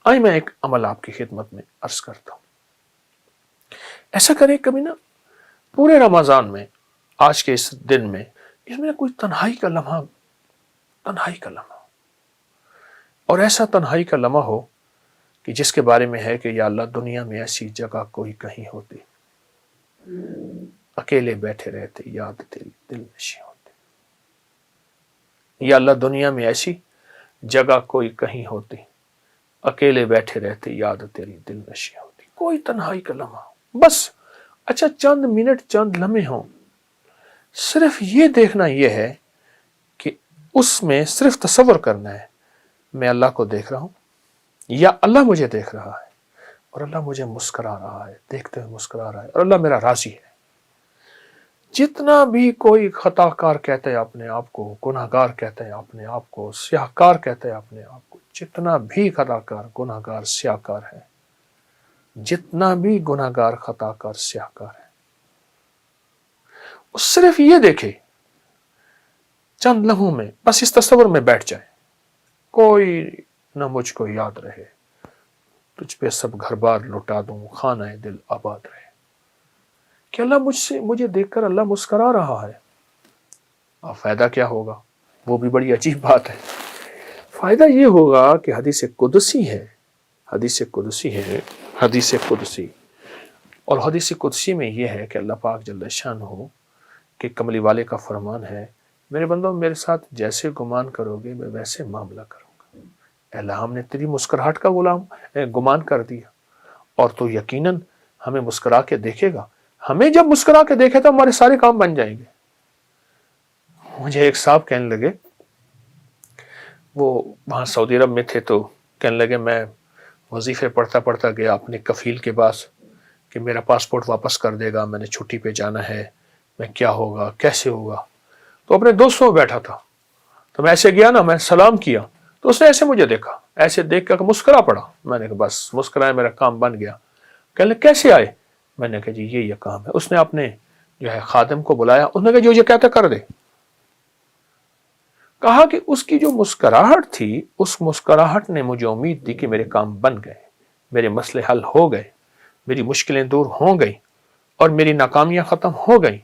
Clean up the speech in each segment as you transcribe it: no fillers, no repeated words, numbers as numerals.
آئے میں ایک عمل آپ کی خدمت میں عرض کرتا ہوں. ایسا کریں کبھی نا پورے رمضان میں، آج کے اس دن میں، اس میں کوئی تنہائی کا لمحہ اور ایسا تنہائی کا لمحہ ہو کہ جس کے بارے میں ہے کہ یا اللہ دنیا میں ایسی جگہ کوئی کہیں ہوتی، اکیلے بیٹھے رہتے یاد تیری دل نشیں ہوتی. یا اللہ دنیا میں ایسی جگہ کوئی کہیں ہوتی، اکیلے بیٹھے رہتے یاد تیری دل نشیں ہوتی. کوئی تنہائی کا لمحہ، بس اچھا چند منٹ چند لمحے ہوں، صرف یہ دیکھنا یہ ہے کہ اس میں صرف تصور کرنا ہے میں اللہ کو دیکھ رہا ہوں یا اللہ مجھے دیکھ رہا ہے اور اللہ مجھے مسکرا رہا ہے، دیکھتے ہوئے مسکرا رہا ہے اور اللہ میرا راضی ہے. جتنا بھی کوئی خطا کار کہتا ہے اپنے آپ کو، گناہ گار کہتا ہے اپنے آپ کو، سیاہ کار کہتا ہے اپنے آپ کو، جتنا بھی خطا کار گناہ گار سیاہ کار ہے، جتنا بھی گناہ گار خطا کار سیاہ کار ہے، وہ صرف یہ دیکھے چند لمحوں میں، بس اس تصور میں بیٹھ جائے کوئی نہ مجھ کو یاد رہے، تجھ پہ سب گھر بار لٹا دوں، خانہ دل آباد رہے. کہ اللہ مجھے دیکھ کر اللہ مسکرا رہا ہے. اب فائدہ کیا ہوگا؟ وہ بھی بڑی عجیب بات ہے. فائدہ یہ ہوگا کہ حدیث قدسی ہے، اور حدیث قدسی میں یہ ہے کہ اللہ پاک جل شانہ کہ کملی والے کا فرمان ہے، میرے بندوں میرے ساتھ جیسے گمان کرو گے میں ویسے معاملہ کروں گا. اے اللہ ہم نے تیری مسکراہٹ کا گمان کر دیا اور تو یقیناً ہمیں مسکرا کے دیکھے گا. ہمیں جب مسکرا کے دیکھے تو ہمارے سارے کام بن جائیں گے. مجھے ایک صاحب کہنے لگے، وہ وہاں سعودی عرب میں تھے، تو کہنے لگے میں وظیفے پڑھتا گیا اپنے کفیل کے پاس کہ میرا پاسپورٹ واپس کر دے گا، میں نے چھٹی پہ جانا ہے، میں کیا ہوگا کیسے ہوگا. تو اپنے دوستوں میں بیٹھا تھا، تو میں ایسے گیا نا، میں سلام کیا تو اس نے ایسے مجھے دیکھا، ایسے دیکھ کر مسکرا پڑا. میں نے کہا بس مسکرایا، میرا کام بن گیا. کہنے لگے کیسے آئے؟ میں نے کہا جی یہ کام ہے. اس نے اپنے جو ہے خادم کو بلایا، اس نے کہا جو یہ کہتا کر دے. کہا کہ اس کی جو مسکراہٹ تھی، اس مسکراہٹ نے مجھے امید دی کہ میرے کام بن گئے، میرے مسئلے حل ہو گئے، میری مشکلیں دور ہو گئی اور میری ناکامیاں ختم ہو گئی.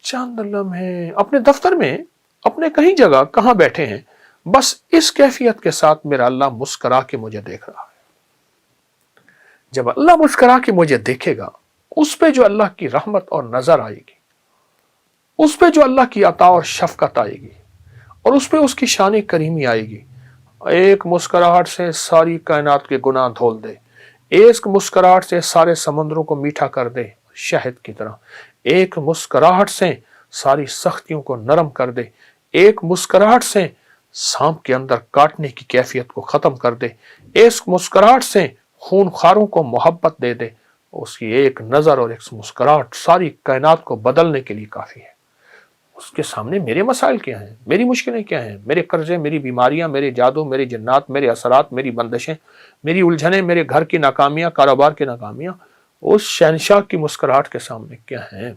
چند لمحے اپنے دفتر میں، اپنے کہیں جگہ کہاں بیٹھے ہیں، بس اس کیفیت کے ساتھ میرا اللہ مسکرا کے مجھے دیکھ رہا ہے. جب اللہ مسکرا کے مجھے دیکھے گا، اس پہ جو اللہ کی رحمت اور نظر آئے گی، اس پہ جو اللہ کی عطا اور شفقت آئے گی، اور اس پہ اس کی شان کریمی آئے گی، ایک مسکراہٹ سے ساری کائنات کے گناہ دھول دے، ایک مسکراہٹ سے سارے سمندروں کو میٹھا کر دے شہد کی طرح، ایک مسکراہٹ سے ساری سختیوں کو نرم کر دے، ایک مسکراہٹ سے سانپ کے اندر کاٹنے کی کیفیت کو ختم کر دے، ایک مسکراہٹ سے خون خاروں کو محبت دے دے. اس کی ایک نظر اور ایک مسکراہٹ ساری کائنات کو بدلنے کے لیے کافی ہے. اس کے سامنے میرے مسائل کیا ہیں، میری مشکلیں کیا ہیں، میرے قرضے، میری بیماریاں، میرے جادو، میرے جنات، میرے اثرات، میری بندشیں، میری الجھنیں، میرے گھر کی ناکامیاں، کاروبار کی ناکامیاں، اس شہنشاہ کی مسکراہٹ کے سامنے کیا ہیں.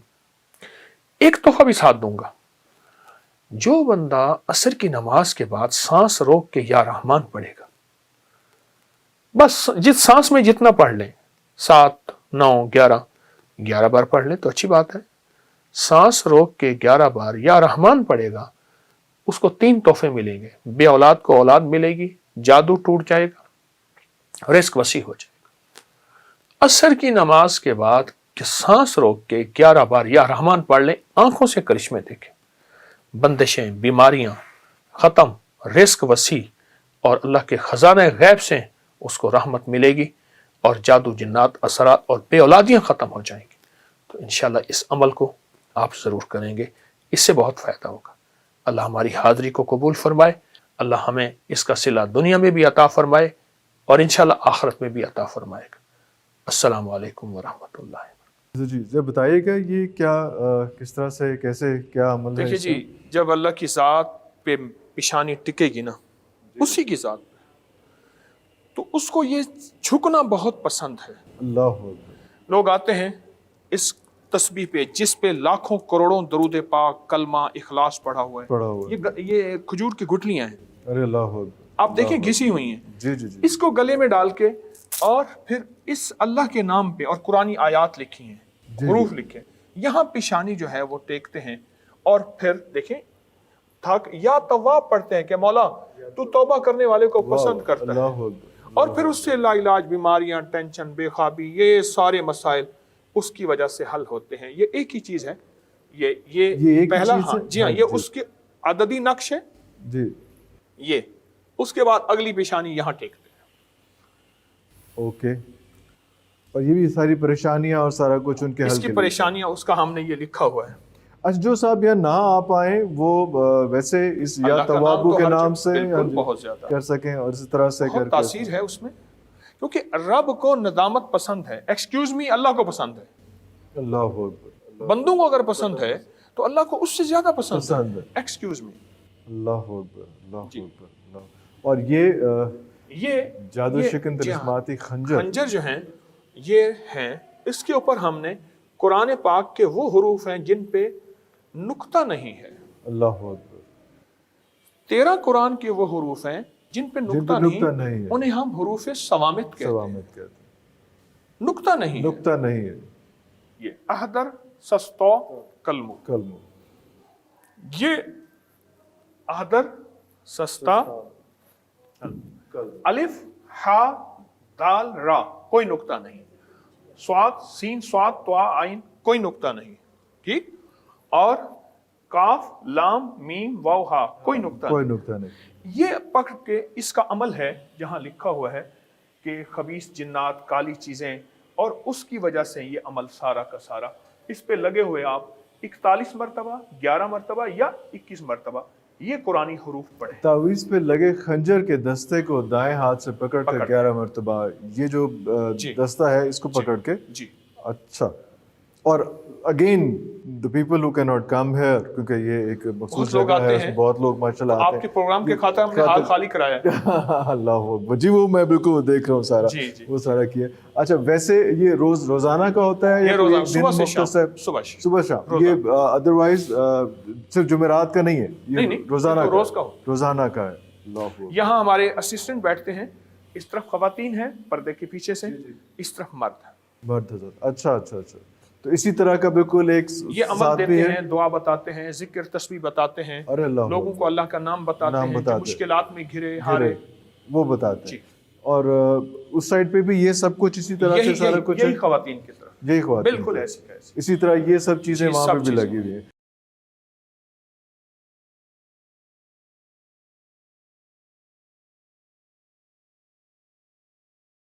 ایک تحفہ بھی ساتھ دوں گا، جو بندہ عصر کی نماز کے بعد سانس روک کے یا رحمان پڑھے گا، بس جس سانس میں جتنا پڑھ لیں، 7 9 11 بار پڑھ لیں تو اچھی بات ہے. سانس روک کے 11 بار یا رحمان پڑھے گا، اس کو 3 تحفے ملیں گے. بے اولاد کو اولاد ملے گی، جادو ٹوٹ جائے گا، رزق وسیع ہو جائے گا. عصر کی نماز کے بعد کہ سانس روک کے 11 بار یا رحمان پڑھ لیں، آنکھوں سے کرشمے دیکھیں، بندشیں، بیماریاں ختم، رزق وسیع، اور اللہ کے خزانہ غیب سے اس کو رحمت ملے گی، اور جادو، جنات، اثرات اور بے اولادیاں ختم ہو جائیں گی. تو انشاءاللہ اس عمل کو آپ ضرور کریں گے، اس سے بہت فائدہ ہوگا. اللہ ہماری حاضری کو قبول فرمائے، اللہ ہمیں اس کا صلہ دنیا میں بھی عطا فرمائے اور انشاءاللہ آخرت میں بھی عطا فرمائے گا. السلام علیکم ورحمۃ اللہ. جی بتائیے گا یہ کیا کس طرح سے کیسے کیا عمل ہے؟ دیکھیے جی، جب اللہ کی ذات پہ پیشانی ٹکے گی نا، اسی کی ذات، تو اس کو یہ جھکنا بہت پسند ہے. اللہ لوگ آتے ہیں اس تسبیح پہ جس پہ لاکھوں کروڑوں درود پاک، کلمہ، اخلاص پڑھا ہوا ہے، یہ کھجور کی گٹلیاں ہیں. ارے اللہ آپ دیکھیں گھسی ہوئی ہیں, جی جی جی, اس کو گلے میں ڈال کے اور پھر اس اللہ کے نام پہ, اور قرآنی آیات لکھی ہیں, حروف لکھے, یہاں پیشانی جو ہے وہ ٹیکتے ہیں, اور پھر دیکھیں یا طواف پڑھتے ہیں کہ مولا تو توبہ کرنے والے کو پسند کرتا ہے, اللہ اکبر, اور پھر اس سے لا علاج بیماریاں, ٹینشن, بے خوابی, یہ سارے مسائل اس کی وجہ سے حل ہوتے ہیں. یہ ایک ہی چیز ہے, یہ پہلا, ہاں جی ہاں, یہ اس کے عددی نقش ہے جی, یہ. اس کے بعد اگلی پیشانی یہاں ٹیکتے ہیں. اوکے, اور یہ بھی ساری پریشانیاں اور سارا کچھ ان کے حل اس کے کی لیے. پریشانیاں اس کا ہم نے یہ لکھا ہوا ہے. اچھا, جو صاحب یہاں نہ آ پائیں وہ ویسے اس یا اللہ کا نام توابو تو کے ہر نام جگہ سے بالکل بہت زیادہ کر سکیں, اور اسی طرح سے بہت تاثیر ہے اس میں, کیونکہ رب کو ندامت پسند ہے. ایکسکیوز می, اللہ کو پسند ہے. اللہ اکبر, بندوں کو اگر پسند ہے تو اللہ کو اس سے زیادہ پسند ہے. ایکسکیوز می, اللہ اکبر, اللہ اکبر. اور یہ جادو شکن طلسماتی خنجر جو ہیں یہ ہیں, اس کے اوپر ہم نے قرآن پاک کے وہ حروف ہیں جن پہ نقطہ نہیں ہے. اللہ اکبر. 13 قرآن کے وہ حروف ہیں جن پہ نقطہ نہیں ہے, انہیں ہم حروف صوامت کہتے ہیں. نقطہ نہیں, نقطہ نہیں ہے. یہ احدر, سستو, کلمو, یہ احدر, سستا, الف, ہا, دال, را, کوئی نقطہ نہیں. سواد, سین, سواد, طوا, عین, کوئی نقطہ نہیں. ٹھیک, اور کاف, لام, میم, واو, ہا, کوئی نقطہ نہیں. یہ پکڑ کے اس کا عمل ہے جہاں لکھا ہوا ہے کہ خبیث جنات, کالی چیزیں, اور اس کی وجہ سے یہ عمل سارا کا سارا اس پہ لگے ہوئے آپ 41 مرتبہ, 11 مرتبہ یا 21 مرتبہ یہ قرآنی حروف پڑھیں. تعویذ پہ لگے خنجر کے دستے کو دائیں ہاتھ سے پکڑ کر 11 مرتبہ, یہ جو دستہ ہے اس کو پکڑ کے. جی, اچھا. اور again the people who cannot come here, کیونکہ یہ ایک مخصوص جگہ ہے, اس میں بہت لوگ ماشاءاللہ آتے ہیں. آپ کے پروگرام کے خاطر ہم نے حال خالی کرایا ہے. اللہ جی, وہ میں بالکل دیکھ رہا ہوں سارا, وہ سارا کیا. اچھا, ویسے یہ روزانہ کا ہوتا ہے یا صبح سے شام, صبح شام, یہ ادروائز صرف جمعرات کا نہیں ہے, یہ روزانہ کا ہے. اللہ, یہاں ہمارے اسسٹنٹ بیٹھتے ہیں, اس طرف خواتین ہیں پردے کے پیچھے سے, اس طرف مرد. اچھا اچھا اچھا. تو اسی طرح کا بالکل ایک یہ عمل دیتے ہیں, دعا بتاتے ہیں, ذکر تسبیح بتاتے ہیں, لوگوں کو اللہ کا نام بتاتے ہیں, جو مشکلات میں گھرے ہارے وہ بتاتے ہیں. اور اس سائڈ پہ بھی یہ سب کچھ اسی طرح سے سارا کچھ یہی خواتین کی طرف, یہی خواتین بالکل ایسی اسی طرح یہ سب چیزیں وہاں پہ بھی لگی ہوئی ہیں.